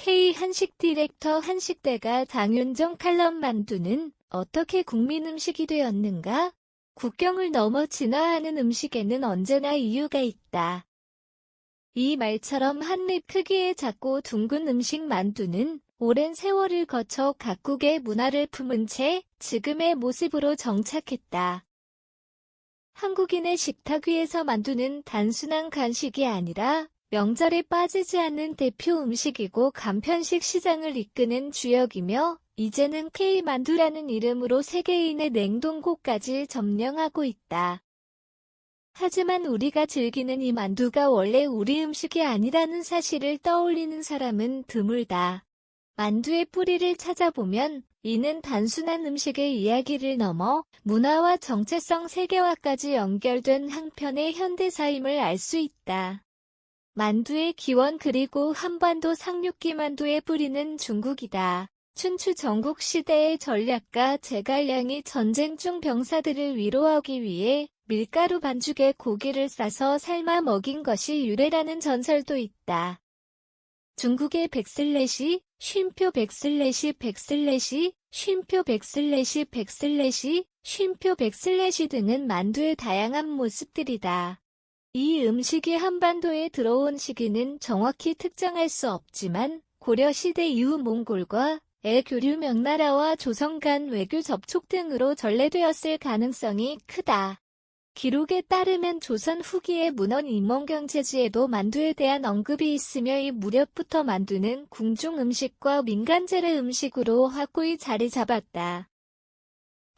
K 한식 디렉터 한식대가 장윤정 칼럼 만두는 어떻게 국민 음식이 되었는가? 국경을 넘어 진화하는 음식에는 언제나 이유가 있다. 이 말처럼 한입 크기의 작고 둥근 음식 만두는 오랜 세월을 거쳐 각국의 문화를 품은 채 지금의 모습으로 정착했다. 한국인의 식탁 위에서 만두는 단순한 간식이 아니라 명절에 빠지지 않는 대표 음식이고 간편식 시장을 이끄는 주역이며 이제는 K만두라는 이름으로 세계인의 냉동고까지 점령하고 있다. 하지만 우리가 즐기는 이 만두가 원래 우리 음식이 아니라는 사실을 떠올리는 사람은 드물다. 만두의 뿌리를 찾아보면 이는 단순한 음식의 이야기를 넘어 문화와 정체성 세계화까지 연결된 한편의 현대사임을 알 수 있다. 만두의 기원 그리고 한반도 상륙기 만두의 뿌리는 중국이다. 춘추 전국시대의 전략가 제갈량이 전쟁 중 병사들을 위로하기 위해 밀가루 반죽에 고기를 싸서 삶아 먹인 것이 유래라는 전설도 있다. 중국의 백슬래시, 쉼표 백슬래시 백슬래시, 쉼표 백슬래시 백슬래시, 쉼표 백슬래시 등은 만두의 다양한 모습들이다. 이 음식이 한반도에 들어온 시기는 정확히 특정할 수 없지만 고려시대 이후 몽골과 애교류 명나라와 조선 간 외교 접촉 등으로 전래되었을 가능성이 크다. 기록에 따르면 조선 후기의 문헌 임원경제지에도 만두에 대한 언급이 있으며 이 무렵부터 만두는 궁중 음식과 민간재래 음식으로 확고히 자리 잡았다.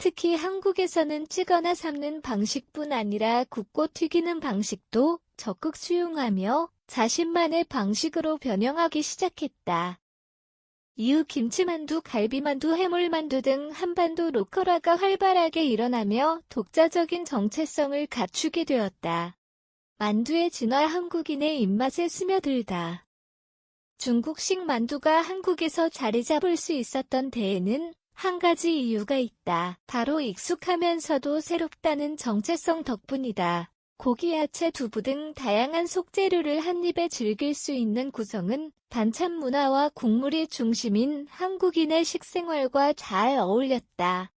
특히 한국에서는 찌거나 삶는 방식뿐 아니라 굽고 튀기는 방식도 적극 수용하며 자신만의 방식으로 변형하기 시작했다. 이후 김치만두, 갈비만두, 해물만두 등 한반도 로컬화가 활발하게 일어나며 독자적인 정체성을 갖추게 되었다. 만두의 진화 한국인의 입맛에 스며들다. 중국식 만두가 한국에서 자리 잡을 수 있었던 데에는 한 가지 이유가 있다. 바로 익숙하면서도 새롭다는 정체성 덕분이다. 고기, 야채, 두부 등 다양한 속재료를 한 입에 즐길 수 있는 구성은 반찬 문화와 국물이 중심인 한국인의 식생활과 잘 어울렸다.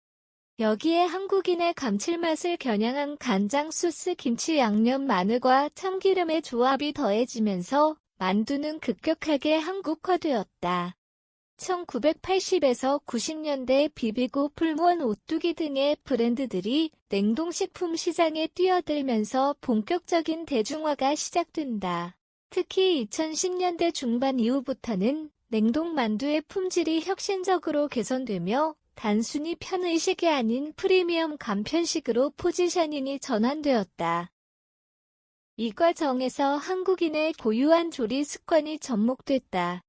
여기에 한국인의 감칠맛을 겨냥한 간장 소스, 김치, 양념, 마늘과 참기름의 조합이 더해지면서 만두는 급격하게 한국화되었다. 1980에서 90년대 비비고 풀무원 오뚜기 등의 브랜드들이 냉동식품 시장에 뛰어들면서 본격적인 대중화가 시작된다. 특히 2010년대 중반 이후부터는 냉동 만두의 품질이 혁신적으로 개선되며 단순히 편의식이 아닌 프리미엄 간편식으로 포지셔닝이 전환되었다. 이 과정에서 한국인의 고유한 조리 습관이 접목됐다.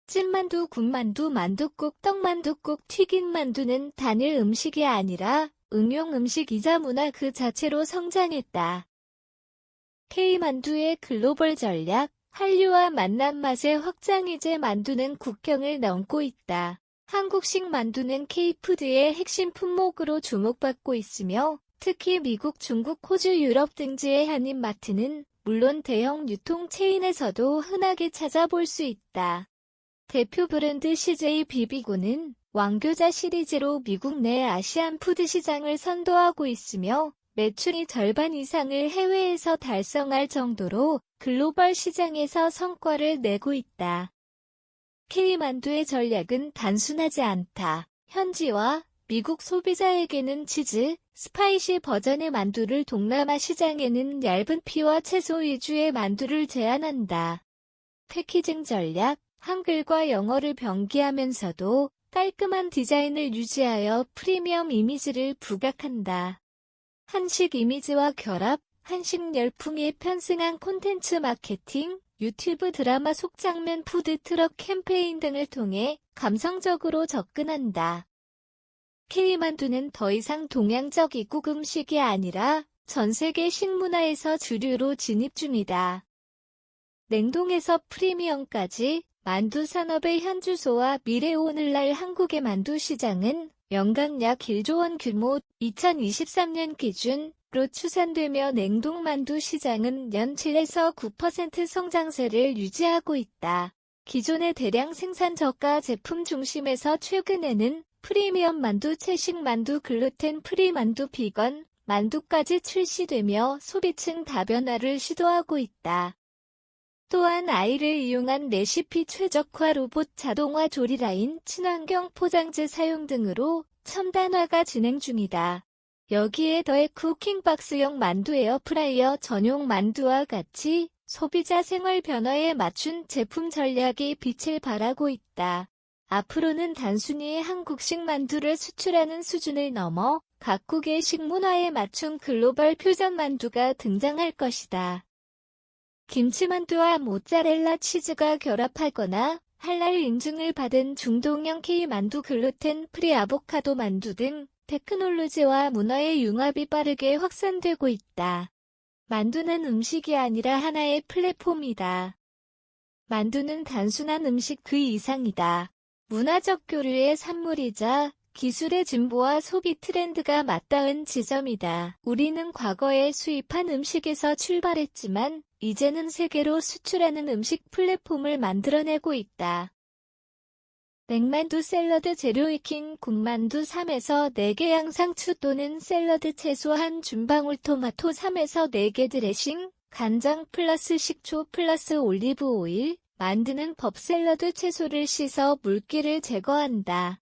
찐만두, 군만두, 만둣국, 떡만둣국, 튀김만두는 단일 음식이 아니라 응용 음식이자 문화 그 자체로 성장했다. K만두의 글로벌 전략, 한류와 만난 맛의 확장이제 만두는 국경을 넘고 있다. 한국식 만두는 K푸드의 핵심 품목으로 주목받고 있으며 특히 미국, 중국, 호주, 유럽 등지의 한인마트는 물론 대형 유통 체인에서도 흔하게 찾아볼 수 있다. 대표 브랜드 CJ 비비고는 왕교자 시리즈로 미국 내 아시안 푸드 시장을 선도하고 있으며 매출이 절반 이상을 해외에서 달성할 정도로 글로벌 시장에서 성과를 내고 있다. K만두의 전략은 단순하지 않다. 현지와 미국 소비자에게는 치즈, 스파이시 버전의 만두를 동남아 시장에는 얇은 피와 채소 위주의 만두를 제안한다. 패키징 전략, 한글과 영어를 병기하면서도 깔끔한 디자인을 유지하여 프리미엄 이미지를 부각한다. 한식 이미지와 결합, 한식 열풍에 편승한 콘텐츠 마케팅, 유튜브 드라마 속장면 푸드트럭 캠페인 등을 통해 감성적으로 접근한다. K만두는 더 이상 동양적 이국 음식이 아니라 전 세계 식문화에서 주류로 진입 중이다. 냉동에서 프리미엄까지 만두 산업의 현주소와 미래 오늘날 한국의 만두 시장은 연간 약 1조 원 규모 2023년 기준으로 추산되며 냉동 만두 시장은 연 7에서 9% 성장세를 유지하고 있다. 기존의 대량 생산 저가 제품 중심에서 최근에는 프리미엄 만두, 채식 만두, 글루텐 프리 만두, 비건 만두까지 출시되며 소비층 다변화를 시도하고 있다. 또한 아이를 이용한 레시피 최적화 로봇 자동화 조리 라인, 친환경 포장재 사용 등으로 첨단화가 진행 중이다. 여기에 더해 쿠킹박스용 만두, 에어프라이어 전용 만두와 같이 소비자 생활 변화에 맞춘 제품 전략이 빛을 발하고 있다. 앞으로는 단순히 한국식 만두를 수출하는 수준을 넘어 각국의 식문화에 맞춘 글로벌 퓨전 만두가 등장할 것이다. 김치만두와 모짜렐라 치즈가 결합하거나 할랄 인증을 받은 중동형 K만두, 글루텐 프리 아보카도 만두 등 테크놀로지와 문화의 융합이 빠르게 확산되고 있다. 만두는 음식이 아니라 하나의 플랫폼이다. 만두는 단순한 음식 그 이상이다. 문화적 교류의 산물이자 기술의 진보와 소비 트렌드가 맞닿은 지점이다. 우리는 과거에 수입한 음식에서 출발했지만 이제는 세계로 수출하는 음식 플랫폼을 만들어내고 있다. 냉만두, 샐러드 재료 익힌 군만두 3에서 4개, 양상추 또는 샐러드 채소 한 줌방울, 토마토 3에서 4개, 드레싱, 간장 플러스 식초 플러스 올리브 오일. 만드는 법. 샐러드 채소를 씻어 물기를 제거한다.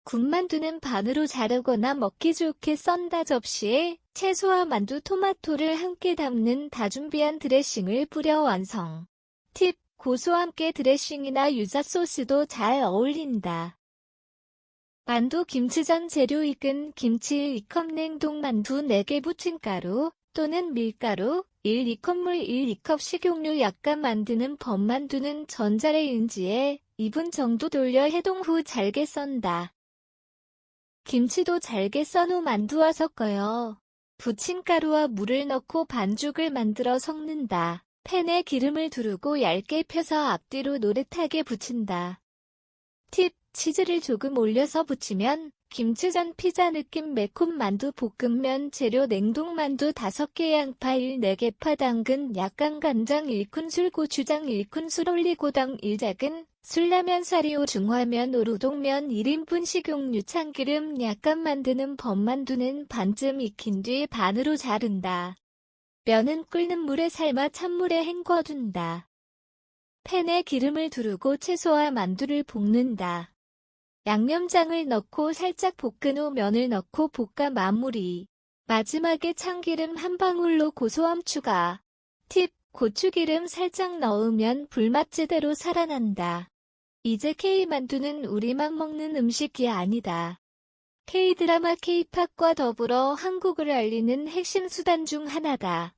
군만두는 반으로 자르거나 먹기 좋게 썬다. 접시에 채소와 만두, 토마토를 함께 담는 다준비한 드레싱을 뿌려 완성. 팁: 고수와 함께 드레싱이나 유자 소스도 잘 어울린다. 만두, 김치전 재료 익은 김치 1컵, 냉동 만두 4개, 부침가루 또는 밀가루 2컵, 물 2컵, 식용유 약간. 만드는 법. 만두는 전자레인지에 2분 정도 돌려 해동 후 잘게 썬다. 김치도 잘게 썬 후 만두와 섞어요. 부침가루와 물을 넣고 반죽을 만들어 섞는다. 팬에 기름을 두르고 얇게 펴서 앞뒤로 노릇하게 부친다. 팁: 치즈를 조금 올려서 부치면 김치전 피자 느낌. 매콤 만두, 볶음면 재료 냉동 만두 5개, 양파 4개, 파, 당근 약간, 간장 1큰술, 고추장 1큰술, 올리고당 1작은, 술라면 사리오, 중화면, 우동면 1인분, 식용유, 참기름 약간. 만드는 법. 만두는 반쯤 익힌 뒤 반으로 자른다. 면은 끓는 물에 삶아 찬물에 헹궈둔다. 팬에 기름을 두르고 채소와 만두를 볶는다. 양념장을 넣고 살짝 볶은 후 면을 넣고 볶아 마무리. 마지막에 참기름 한 방울로 고소함 추가. 팁: 고추기름 살짝 넣으면 불맛 제대로 살아난다. 이제 K만두는 우리만 먹는 음식이 아니다. K드라마, K팝과 더불어 한국을 알리는 핵심 수단 중 하나다.